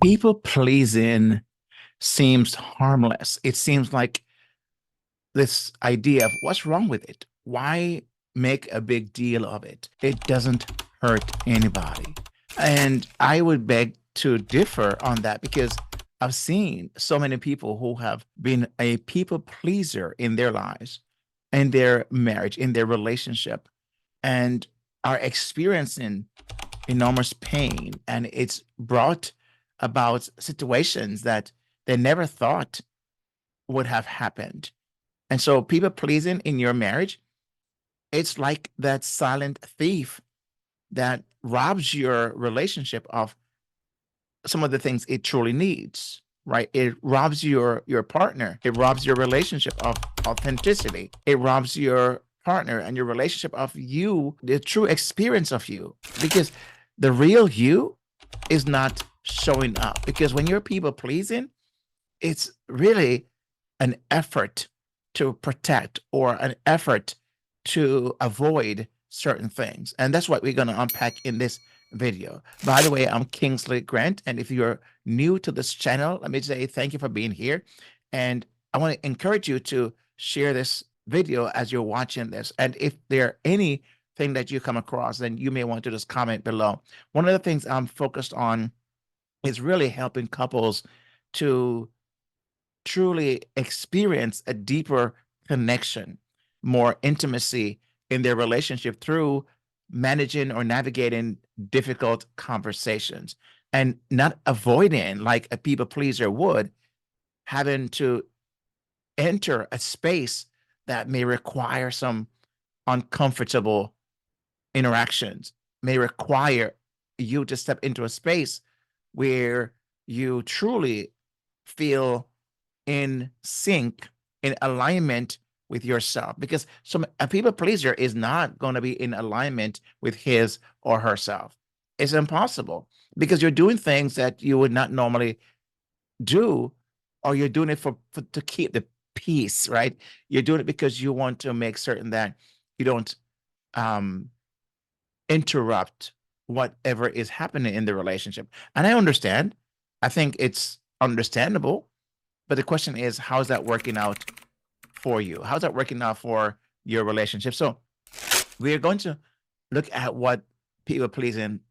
People pleasing seems harmless. It seems like this idea of what's wrong with it? Why make a big deal of it? It doesn't hurt anybody. And I would beg to differ on that because I've seen so many people who have been a people pleaser in their lives, in their marriage, in their relationship, and are experiencing enormous pain. And it's brought about situations that they never thought would have happened. And so people pleasing in your marriage, it's like that silent thief that robs your relationship of some of the things it truly needs, right? It robs your partner. It robs your relationship of authenticity. It robs your partner and your relationship of you, the true experience of you, because the real you is not showing up. Because when you're people pleasing, it's really an effort to protect or an effort to avoid certain things. And that's what we're going to unpack in this video. By the way, I'm Kingsley Grant. And if you're new to this channel, let me say thank you for being here. And I want to encourage you to share this video as you're watching this. And if there are anything that you come across, then you may want to just comment below. One of the things I'm focused on is really helping couples to truly experience a deeper connection, more intimacy in their relationship through managing or navigating difficult conversations and not avoiding, like a people pleaser would, having to enter a space that may require some uncomfortable interactions, may require you to step into a space where you truly feel in sync, in alignment with yourself. Because a people pleaser is not going to be in alignment with his or herself. It's impossible because you're doing things that you would not normally do, or you're doing it for to keep the peace, right? You're doing it because you want to make certain that you don't um interrupt whatever is happening in the relationship. And I understand. I think it's understandable. But the question is, how's that working out for you? How's that working out for your relationship? So we're going to look at what people pleasing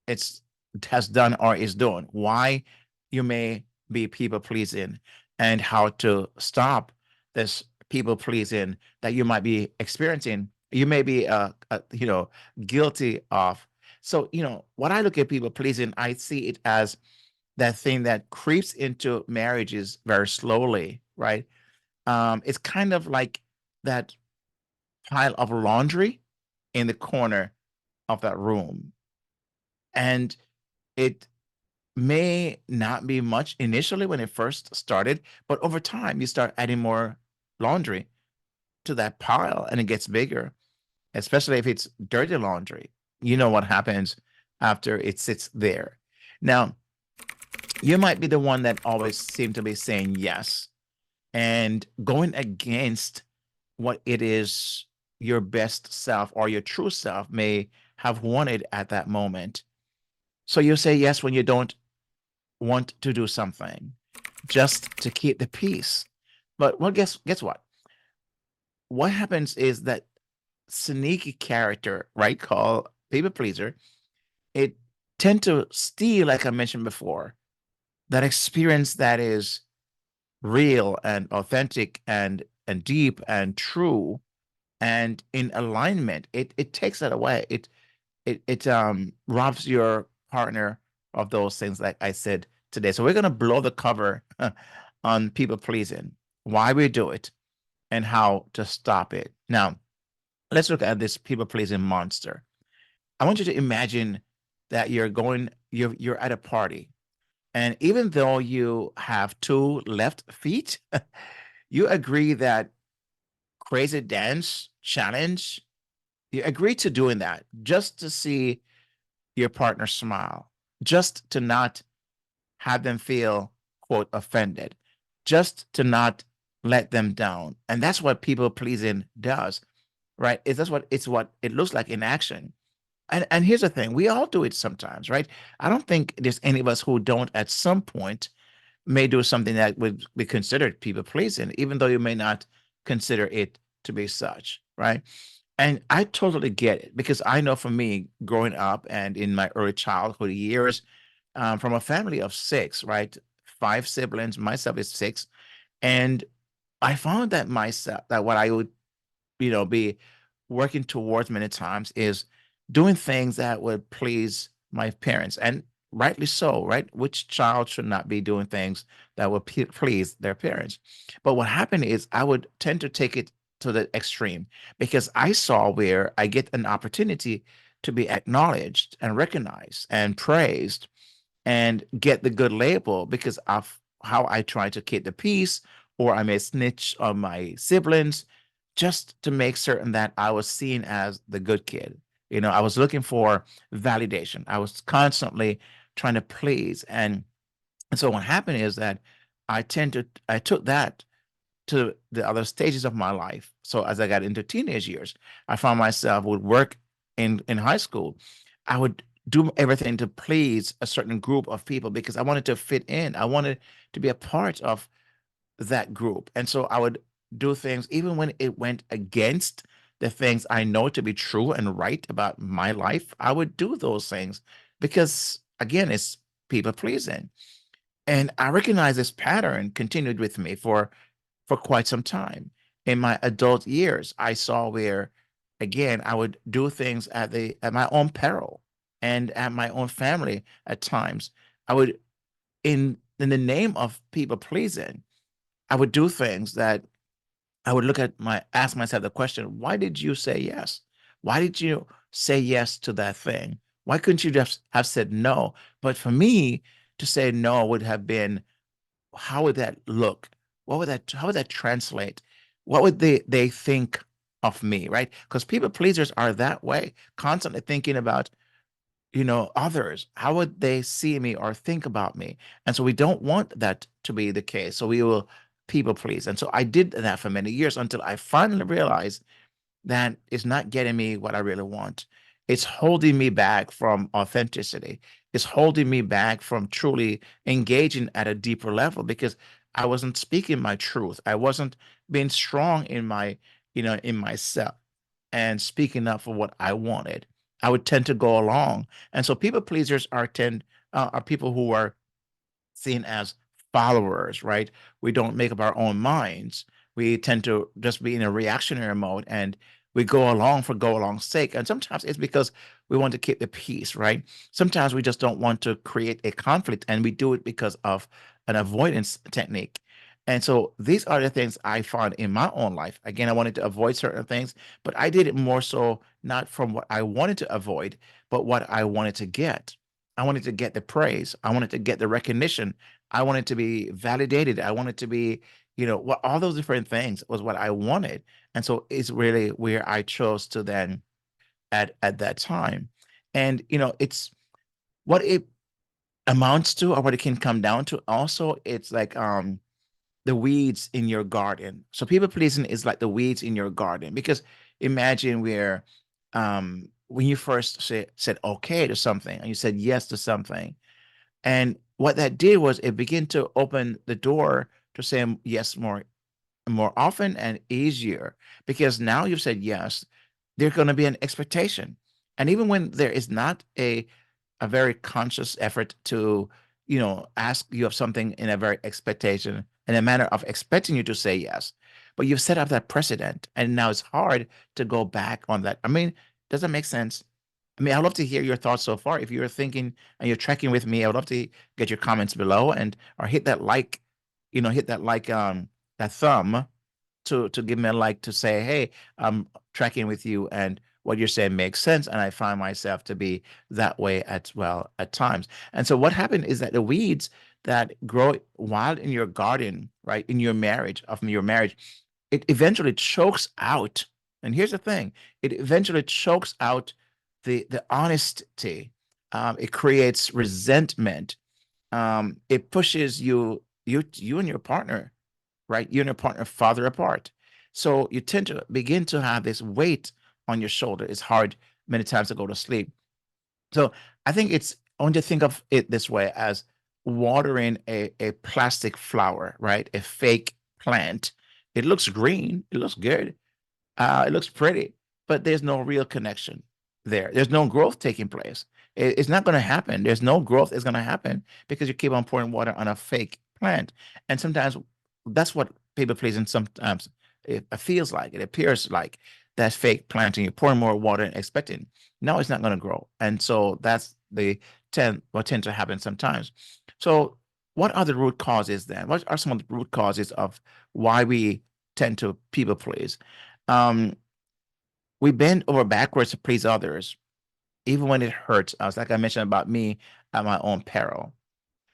it's has done or is doing, why you may be people pleasing, and how to stop this people pleasing that you might be experiencing. You may be guilty of. So, when I look at people pleasing, I see it as that thing that creeps into marriages very slowly, right? It's kind of like that pile of laundry in the corner of that room. And it may not be much initially when it first started, but over time you start adding more laundry to that pile and it gets bigger, especially if it's dirty laundry. You know what happens after it sits there. Now, you might be the one that always seem to be saying yes and going against what it is your best self or your true self may have wanted at that moment. So you say yes when you don't want to do something just to keep the peace. But well, guess what? What happens is that sneaky character, right, called people pleaser, it tend to steal, like I mentioned before, that experience that is real and authentic and deep and true and in alignment. It takes that away. It robs your partner of those things, like I said today. So we're gonna blow the cover on people pleasing, why we do it, and how to stop it. Now, let's look at this people pleasing monster. I want you to imagine that you're at a party, and even though you have two left feet, you agree that crazy dance challenge, you agree to doing that just to see your partner smile, just to not have them feel, quote, offended, just to not let them down. And that's what people pleasing does, right? Is that's what it's what it looks like in action. And here's the thing, we all do it sometimes, right? I don't think there's any of us who don't at some point may do something that would be considered people pleasing, even though you may not consider it to be such, right? And I totally get it because I know for me, growing up and in my early childhood years, from a family of six, right? Five siblings, myself is six. And I found that myself, that what I would, be working towards many times is doing things that would please my parents. And rightly so, right? Which child should not be doing things that would please their parents? But what happened is I would tend to take it to the extreme because I saw where I get an opportunity to be acknowledged and recognized and praised and get the good label because of how I try to keep the peace, or I may snitch on my siblings just to make certain that I was seen as the good kid. I was looking for validation. I was constantly trying to please. And so what happened is that I took that to the other stages of my life. So as I got into teenage years, I found myself would work in high school. I would do everything to please a certain group of people because I wanted to fit in. I wanted to be a part of that group. And so I would do things even when it went against the things I know to be true and right about my life. I would do those things because again, it's people pleasing. And I recognize this pattern continued with me for quite some time. In my adult years, I saw where, again, I would do things at my own peril and at my own family at times. I would, in the name of people pleasing, I would do things that I would ask myself the question, why did you say yes? Why did you say yes to that thing? Why couldn't you just have said no? But for me to say no would have been, how would that look? How would that translate? What would they think of me, right? Because people pleasers are that way, constantly thinking about, others. How would they see me or think about me? And so we don't want that to be the case. So we will people please. And so I did that for many years until I finally realized that is not getting me what I really want. It's holding me back from authenticity. It's holding me back from truly engaging at a deeper level because I wasn't speaking my truth. I wasn't being strong in myself and speaking up for what I wanted. I would tend to go along. And so people pleasers are people who are seen as followers, right? We don't make up our own minds. We tend to just be in a reactionary mode and we go along for go along's sake. And sometimes it's because we want to keep the peace, right? Sometimes we just don't want to create a conflict and we do it because of an avoidance technique. And so these are the things I found in my own life. Again, I wanted to avoid certain things, but I did it more so not from what I wanted to avoid, but what I wanted to get. I wanted to get the praise. I wanted to get the recognition. I wanted to be validated. I wanted to be, what all those different things was what I wanted. And so it's really where I chose to then at that time. And it's what it amounts to or what it can come down to. Also, it's like the weeds in your garden. So people pleasing is like the weeds in your garden because imagine where when you first said okay to something and you said yes to something, and what that did was it began to open the door to saying yes more often and easier because now you've said yes, there's going to be an expectation. And even when there is not a very conscious effort to, ask you of something in a very expectation, in a manner of expecting you to say yes, but you've set up that precedent and now it's hard to go back on that. I mean, does that make sense? I mean, I'd love to hear your thoughts so far. If you're thinking and you're tracking with me, I would love to get your comments below and or hit that thumb to give me a like to say, hey, I'm tracking with you and what you're saying makes sense. And I find myself to be that way as well at times. And so what happened is that the weeds that grow wild in your garden, right, in your marriage, it eventually chokes out. And here's the thing, it eventually chokes out the honesty. It creates resentment. It pushes you and your partner, right? You and your partner farther apart. So you tend to begin to have this weight on your shoulder. It's hard. many times to go to sleep. So I think it's, I want you to think of it this way as watering a plastic flower, right? A fake plant. It looks green, it looks good, it looks pretty, but there's no real connection there. There's no growth taking place. It's not going to happen. There's no growth is going to happen because you keep on pouring water on a fake plant. And sometimes that's what people pleasing sometimes it feels like. It appears like that fake plant, and you're pouring more water and expecting. No, it's not going to grow. And so that's the what tend to happen sometimes. So what are the root causes then? What are some of the root causes of why we tend to people please? Um, we bend over backwards to please others, even when it hurts us, like I mentioned about me at my own peril.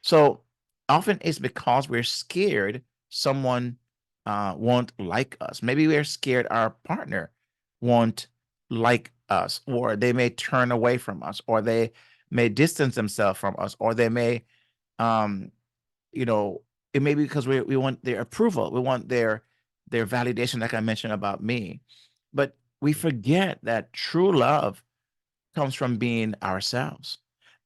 So often it's because we're scared someone won't like us. Maybe we're scared our partner won't like us, or they may turn away from us, or they may distance themselves from us, or they may um, you know, it may be because we want their approval, we want their validation, like I mentioned about me. But we forget that true love comes from being ourselves.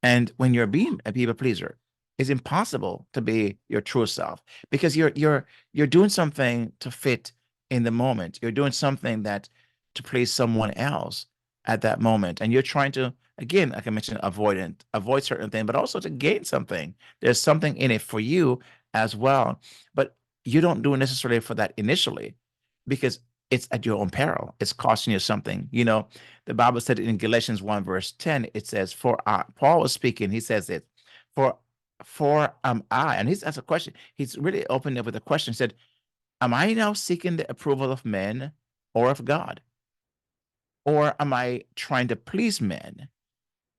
And when you're being a people pleaser, it's impossible to be your true self because you're doing something to fit in the moment. You're doing something that to please someone else at that moment. And you're trying to, again, like I mentioned, avoid certain things, but also to gain something. There's something in it for you as well. But you don't do it necessarily for that initially because it's at your own peril. It's costing you something. The Bible said in Galatians 1 verse 10, it says, for Paul was speaking, he says it, for am I, and he's asked a question. He's really opened up with a question. He said, am I now seeking the approval of men or of God? Or am I trying to please men?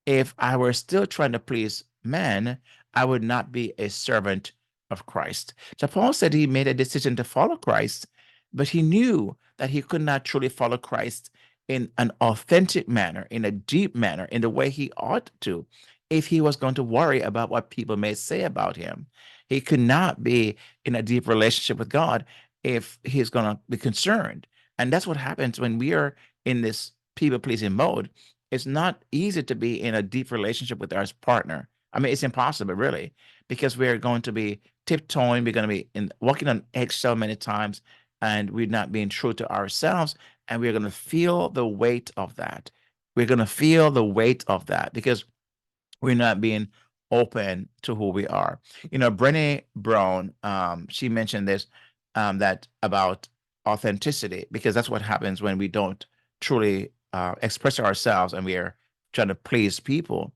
If I were still trying to please man, I would not be a servant of Christ. So Paul said he made a decision to follow Christ, but he knew that he could not truly follow Christ in an authentic manner, in a deep manner, in the way he ought to, if he was going to worry about what people may say about him. He could not be in a deep relationship with God if he's going to be concerned. And that's what happens when we are in this people pleasing mode. It's not easy to be in a deep relationship with our partner. I mean, it's impossible, really, because we're going to be tiptoeing. We're going to be walking on eggshell many times, and we're not being true to ourselves. And we're going to feel the weight of that. We're going to feel the weight of that because we're not being open to who we are. Brené Brown, she mentioned this, that about authenticity, because that's what happens when we don't truly express ourselves and we are trying to please people.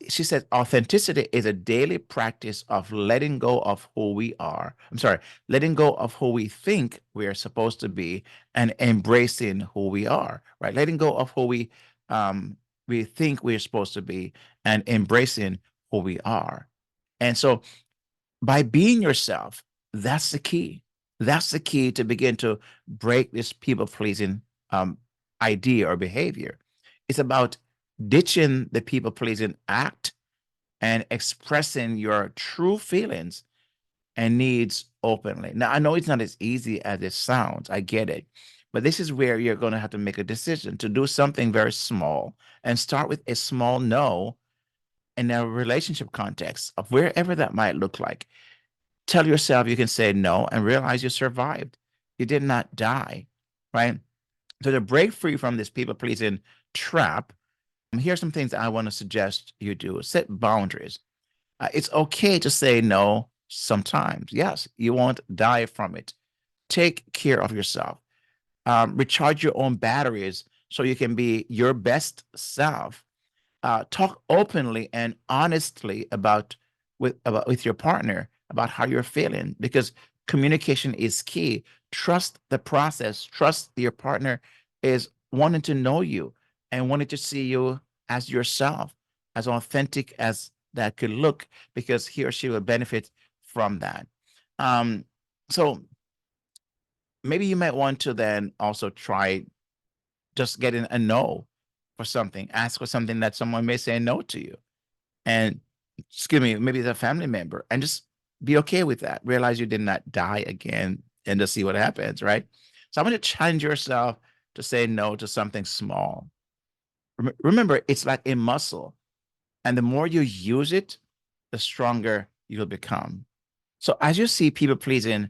She said authenticity is a daily practice of letting go of who we are. I'm sorry, letting go of who we think we are supposed to be and embracing who we are, right? Letting go of who we think we're supposed to be and embracing who we are. And so by being yourself, that's the key. That's the key to begin to break this people pleasing idea or behavior. It's about ditching the people pleasing act and expressing your true feelings and needs openly. Now, I know it's not as easy as it sounds. I get it. But this is where you're going to have to make a decision to do something very small and start with a small no in a relationship context of wherever that might look like. Tell yourself you can say no and realize you survived. You did not die, right? So to break free from this people pleasing trap, here's some things I want to suggest you do. Set boundaries. It's okay to say no sometimes. Yes, you won't die from it. Take care of yourself. Recharge your own batteries so you can be your best self. Talk openly and honestly with your partner about how you're feeling, because communication is key. Trust the process. Trust your partner is wanting to know you and wanting to see you as yourself, as authentic as that could look, because he or she will benefit from that. So maybe you might want to then also try just getting a no for something. Ask for something that someone may say no to you. And excuse me, maybe it's a family member, and just be okay with that. Realize you did not die again and just see what happens, right? So I'm going to challenge yourself to say no to something small. Remember, it's like a muscle, and the more you use it, the stronger you'll become. So as you see people pleasing,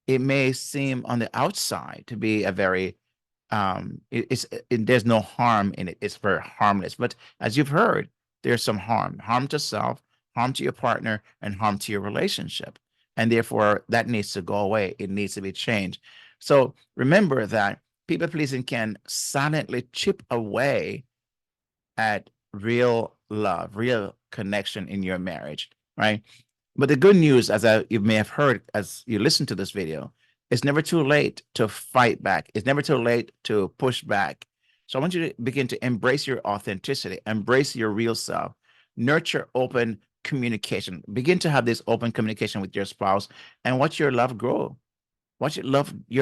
it may seem on the outside to be a very there's no harm in it. It's very harmless. But as you've heard, there's some harm to self, harm to your partner, and harm to your relationship. And therefore, that needs to go away. It needs to be changed. So remember that people pleasing can silently chip away at real love, real connection in your marriage, right? But the good news, you may have heard as you listen to this video, it's never too late to fight back. It's never too late to push back. So I want you to begin to embrace your authenticity, embrace your real self, nurture open communication. Begin to have this open communication with your spouse and watch your love grow. Watch your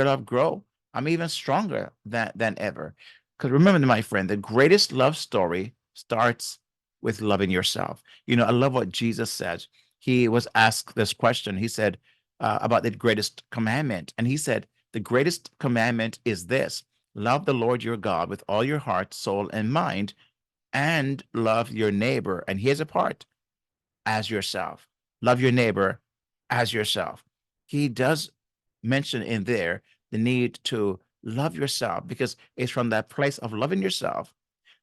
love grow. I'm even stronger than ever. Because remember, my friend, the greatest love story starts with loving yourself. I love what Jesus says. He was asked this question. He said about the greatest commandment. And he said, the greatest commandment is this: love the Lord your God with all your heart, soul, and mind, and love your neighbor. And here's a part: as yourself. Love your neighbor as yourself. He does mention in there the need to love yourself, because it's from that place of loving yourself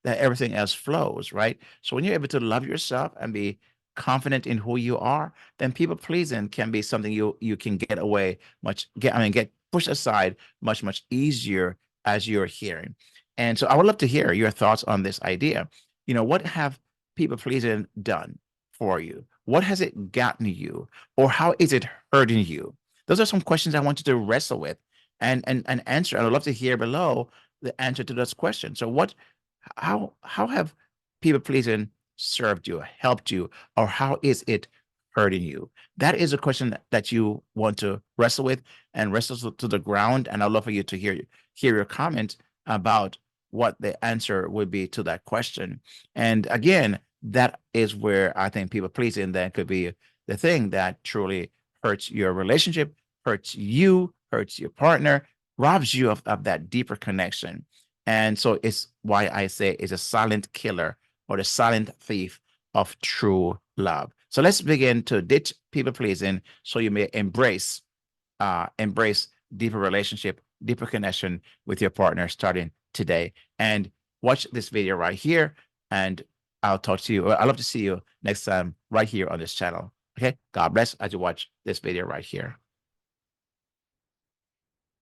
that everything else flows, right? So when you're able to love yourself and be confident in who you are, then people pleasing can be something you can get away get pushed aside much easier, as you're hearing. And so I would love to hear your thoughts on this idea. What have people pleasing done for you? What has it gotten you, or how is it hurting you? Those are some questions I want you to wrestle with and answer. And I'd love to hear below the answer to those questions. So how have people pleasing served you, helped you, or how is it hurting you? That is a question that you want to wrestle with and wrestle to the ground. And I'd love for you to hear your comment about what the answer would be to that question. And again, that is where I think people pleasing then could be the thing that truly hurts your relationship, hurts you, hurts your partner, robs you of that deeper connection. And so it's why I say it's a silent killer, or the silent thief of true love. So let's begin to ditch people pleasing so you may embrace deeper relationship, deeper connection with your partner starting today. And watch this video right here, and I'll talk to you. I'd love to see you next time right here on this channel. Okay. God bless as you watch this video right here.